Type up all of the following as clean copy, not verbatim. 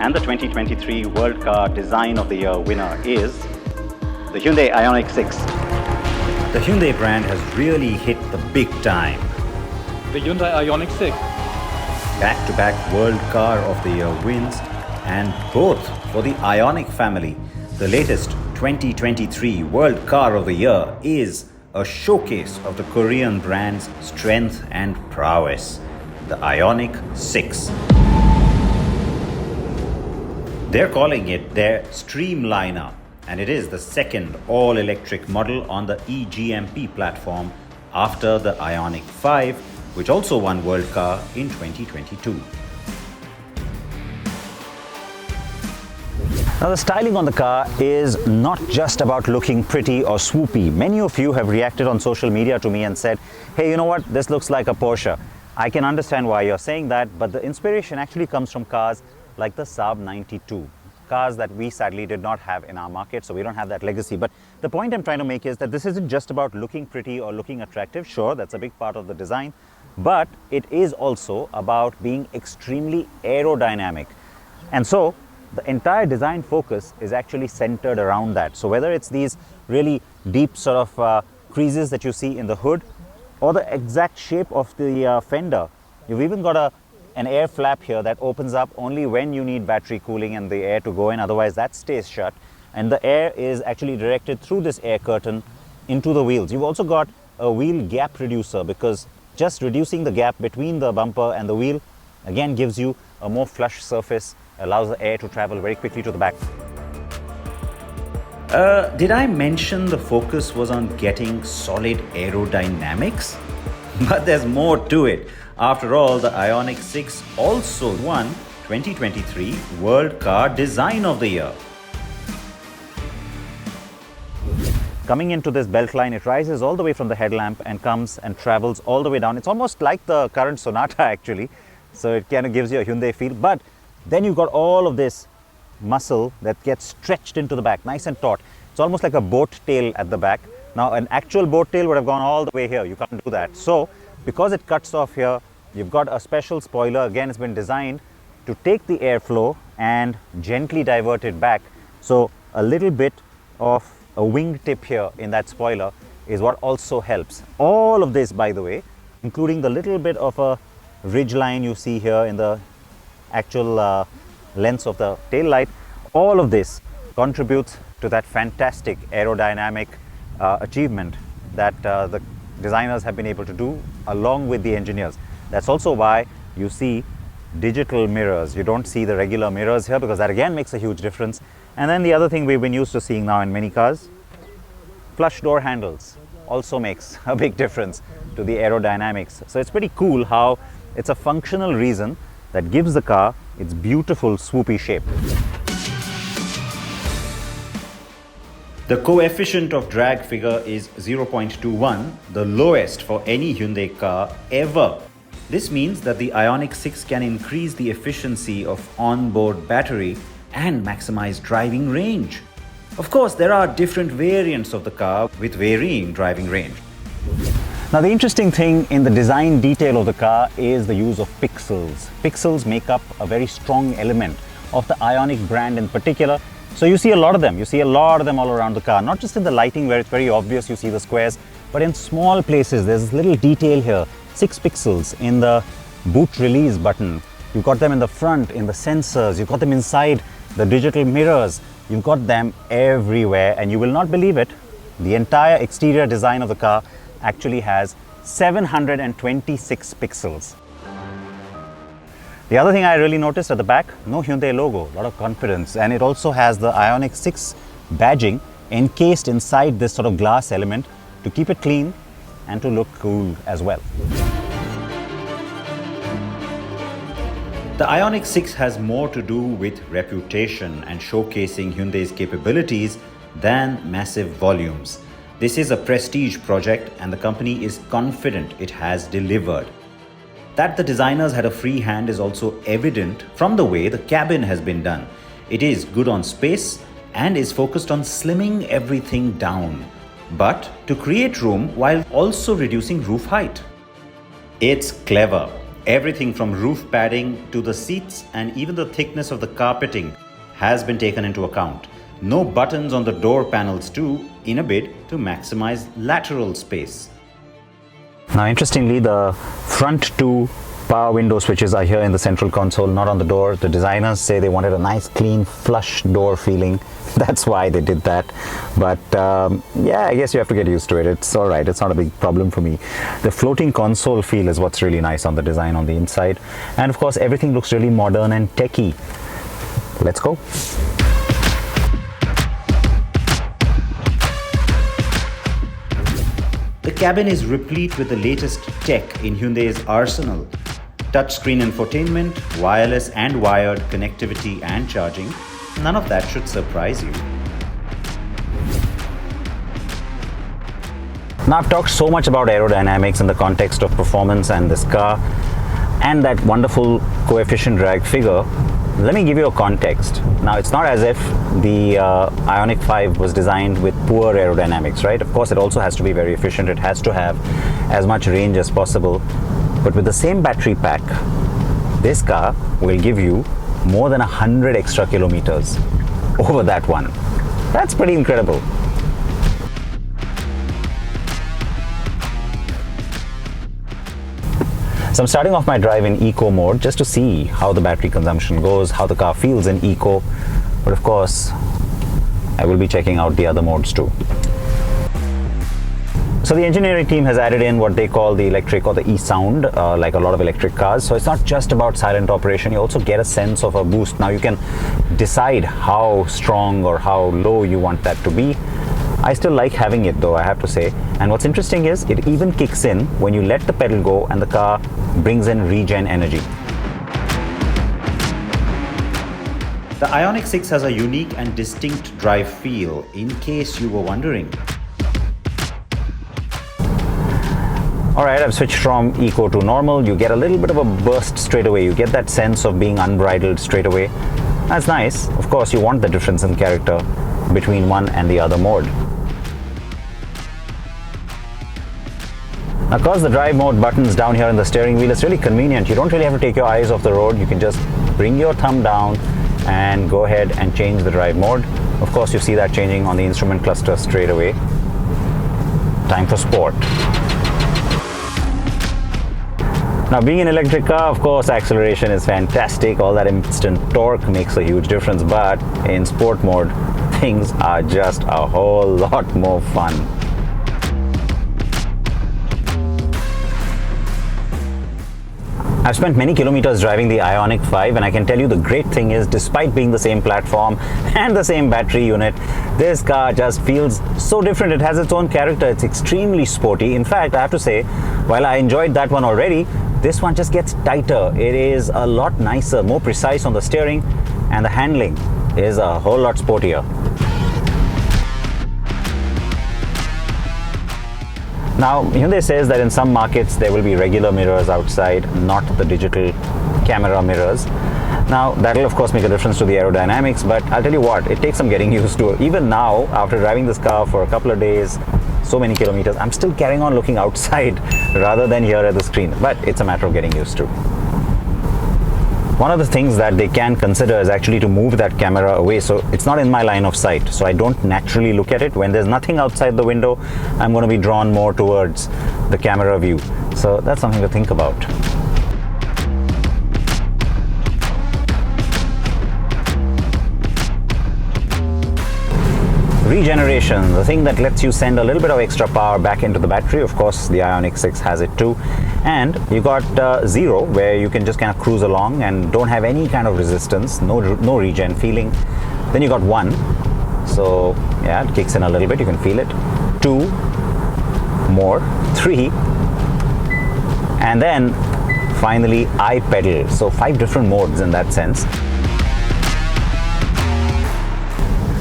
And the 2023 World Car Design of the Year winner is the Hyundai Ioniq 6. The Hyundai brand has really hit the big time. The Hyundai Ioniq 6. Back-to-back World Car of the Year wins, and both for the Ioniq family. The latest 2023 World Car of the Year is a showcase of the Korean brand's strength and prowess, the Ioniq 6. They're calling it their Streamliner, and it is the second all-electric model on the eGMP platform after the Ioniq 5, which also won World Car in 2022. Now, the styling on the car is not just about looking pretty or swoopy. Many of you have reacted on social media to me and said, hey, you know what, this looks like a Porsche. I can understand why you're saying that, but the inspiration actually comes from cars like the Saab 92, cars that we sadly did not have in our market, so we don't have that legacy. But the point I'm trying to make is that this isn't just about looking pretty or looking attractive. Sure, that's a big part of the design, but it is also about being extremely aerodynamic. And so the entire design focus is actually centered around that. So whether it's these really deep sort of creases that you see in the hood, or the exact shape of the fender, you've even got an air flap here that opens up only when you need battery cooling and the air to go in, otherwise that stays shut. And the air is actually directed through this air curtain into the wheels. You've also got a wheel gap reducer, because just reducing the gap between the bumper and the wheel again gives you a more flush surface, allows the air to travel very quickly to the back. Did I mention the focus was on getting solid aerodynamics? But there's more to it. After all, the Ioniq 6 also won 2023 World Car Design of the Year. Coming into this belt line, it rises all the way from the headlamp and comes and travels all the way down. It's almost like the current Sonata actually, so it kind of gives you a Hyundai feel. But then you've got all of this muscle that gets stretched into the back, nice and taut. It's almost like a boat tail at the back. Now, an actual boat tail would have gone all the way here. You can't do that. So, because it cuts off here, you've got a special spoiler. Again, it's been designed to take the airflow and gently divert it back. So, a little bit of a wingtip here in that spoiler is what also helps. All of this, by the way, including the little bit of a ridge line you see here in the actual lengths of the tail light, all of this contributes to that fantastic aerodynamic achievement that the designers have been able to do along with the engineers. That's also why you see digital mirrors. You don't see the regular mirrors here, because that again makes a huge difference. And then the other thing we've been used to seeing now in many cars, flush door handles, also makes a big difference to the aerodynamics. So it's pretty cool how it's a functional reason that gives the car its beautiful swoopy shape. The coefficient of drag figure is 0.21, the lowest for any Hyundai car ever. This means that the Ioniq 6 can increase the efficiency of onboard battery and maximize driving range. Of course, there are different variants of the car with varying driving range. Now, the interesting thing in the design detail of the car is the use of pixels. Pixels make up a very strong element of the Ioniq brand in particular. So you see a lot of them. You see a lot of them all around the car, not just in the lighting where it's very obvious you see the squares, but in small places. There's this little detail here, 6 pixels in the boot release button. You've got them in the front, in the sensors. You've got them inside the digital mirrors. You've got them everywhere, and you will not believe it. The entire exterior design of the car actually has 726 pixels. The other thing I really noticed at the back, no Hyundai logo, a lot of confidence. And it also has the Ioniq 6 badging encased inside this sort of glass element to keep it clean and to look cool as well. The Ioniq 6 has more to do with reputation and showcasing Hyundai's capabilities than massive volumes. This is a prestige project, and the company is confident it has delivered. That the designers had a free hand is also evident from the way the cabin has been done. It is good on space and is focused on slimming everything down, but to create room while also reducing roof height. It's clever. Everything from roof padding to the seats and even the thickness of the carpeting has been taken into account. No buttons on the door panels too, in a bid to maximize lateral space. Now interestingly, the front two power window switches are here in the central console, not on the door. The designers say they wanted a nice clean flush door feeling. That's why they did that. But yeah, I guess you have to get used to it. It's all right. It's not a big problem for me. The floating console feel is what's really nice on the design on the inside. And of course, everything looks really modern and techy. Let's go. The cabin is replete with the latest tech in Hyundai's arsenal. Touchscreen infotainment, wireless and wired connectivity and charging. None of that should surprise you. Now I've talked so much about aerodynamics in the context of performance and this car and that wonderful coefficient drag figure. Let me give you a context. Now it's not as if the Ioniq 5 was designed with poor aerodynamics, right? Of course it also has to be very efficient. It has to have as much range as possible. But with the same battery pack, this car will give you more than 100 extra kilometers over that one. That's pretty incredible. So I'm starting off my drive in eco mode just to see how the battery consumption goes, how the car feels in eco. But of course, I will be checking out the other modes too. So the engineering team has added in what they call the electric or the e-sound, like a lot of electric cars. So it's not just about silent operation, you also get a sense of a boost. Now you can decide how strong or how low you want that to be. I still like having it though, I have to say. And what's interesting is it even kicks in when you let the pedal go and the car brings in regen energy. The Ioniq 6 has a unique and distinct drive feel, in case you were wondering. Alright, I've switched from eco to normal. You get a little bit of a burst straight away. You get that sense of being unbridled straight away. That's nice. Of course, you want the difference in character between one and the other mode. Of course, the drive mode buttons down here in the steering wheel is really convenient. You don't really have to take your eyes off the road. You can just bring your thumb down and go ahead and change the drive mode. Of course, you see that changing on the instrument cluster straight away. Time for sport. Now being an electric car, of course, acceleration is fantastic. All that instant torque makes a huge difference, but in sport mode, things are just a whole lot more fun. I've spent many kilometers driving the Ioniq 5 and I can tell you the great thing is, despite being the same platform and the same battery unit, this car just feels so different. It has its own character. It's extremely sporty. In fact, I have to say, while I enjoyed that one already, this one just gets tighter. It is a lot nicer, more precise on the steering, and the handling is a whole lot sportier. Now, Hyundai says that in some markets there will be regular mirrors outside, not the digital camera mirrors. Now, that'll of course make a difference to the aerodynamics, but I'll tell you what, it takes some getting used to. Even now, after driving this car for a couple of days, so many kilometers, I'm still carrying on looking outside rather than here at the screen, but it's a matter of getting used to. One of the things that they can consider is actually to move that camera away, so it's not in my line of sight, so I don't naturally look at it. When there's nothing outside the window, I'm going to be drawn more towards the camera view. So that's something to think about. Regeneration, the thing that lets you send a little bit of extra power back into the battery. Of course, the Ioniq 6 has it too. And you got 0, where you can just kind of cruise along and don't have any kind of resistance, no regen feeling. Then you got 1, so yeah, it kicks in a little bit, you can feel it. 2 more, 3, and then finally I pedal. So 5 different modes in that sense.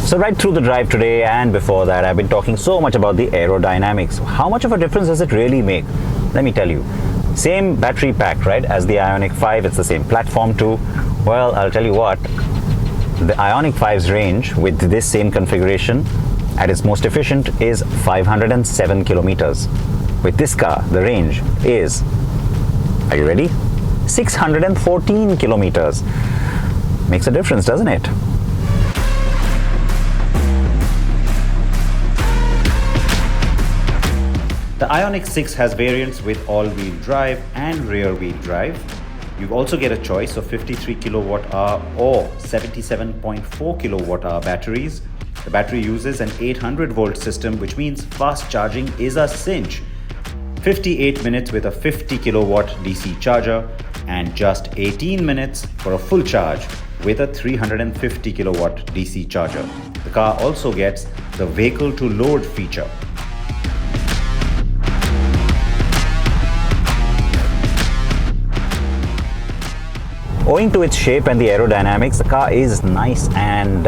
So right through the drive today and before that, I've been talking so much about the aerodynamics. How much of a difference does it really make? Let me tell you. Same battery pack, right, as the Ioniq 5, it's the same platform too. Well, I'll tell you what, the Ioniq 5's range with this same configuration at its most efficient is 507 kilometers. With this car, the range is, are you ready? 614 kilometers. Makes a difference, doesn't it? The Ioniq 6 has variants with all-wheel drive and rear-wheel drive. You also get a choice of 53 kilowatt-hour or 77.4 kilowatt-hour batteries. The battery uses an 800-volt system, which means fast charging is a cinch. 58 minutes with a 50 kilowatt DC charger and just 18 minutes for a full charge with a 350 kilowatt DC charger. The car also gets the vehicle to load feature. Owing to its shape and the aerodynamics, the car is nice and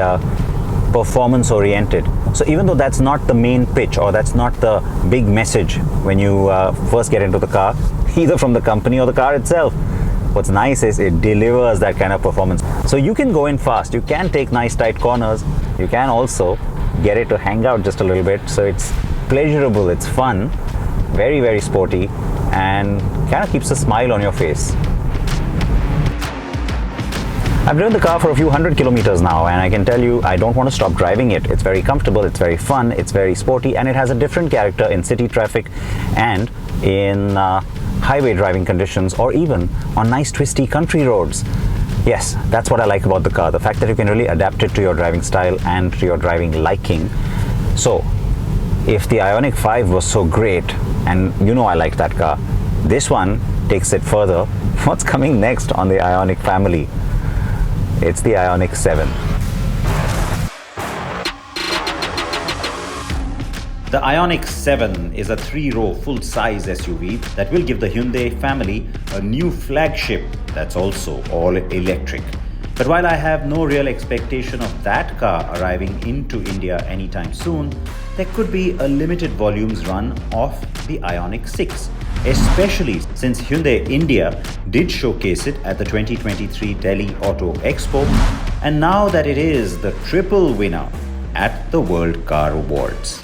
performance oriented. So even though that's not the main pitch or that's not the big message when you first get into the car, either from the company or the car itself, what's nice is it delivers that kind of performance. So you can go in fast, you can take nice tight corners, you can also get it to hang out just a little bit. So it's pleasurable, it's fun, very, very sporty, and kind of keeps a smile on your face. I've driven the car for a few hundred kilometers now, and I can tell you I don't want to stop driving it. It's very comfortable, it's very fun, it's very sporty, and it has a different character in city traffic and in highway driving conditions, or even on nice twisty country roads. Yes, that's what I like about the car, the fact that you can really adapt it to your driving style and to your driving liking. So, if the Ioniq 5 was so great, and you know I like that car, this one takes it further. What's coming next on the Ioniq family? It's the Ioniq 7. The Ioniq 7 is a 3-row full-size SUV that will give the Hyundai family a new flagship that's also all-electric. But while I have no real expectation of that car arriving into India anytime soon, there could be a limited volumes run of the Ioniq 6, especially since Hyundai India did showcase it at the 2023 Delhi Auto Expo, and now that it is the triple winner at the World Car Awards.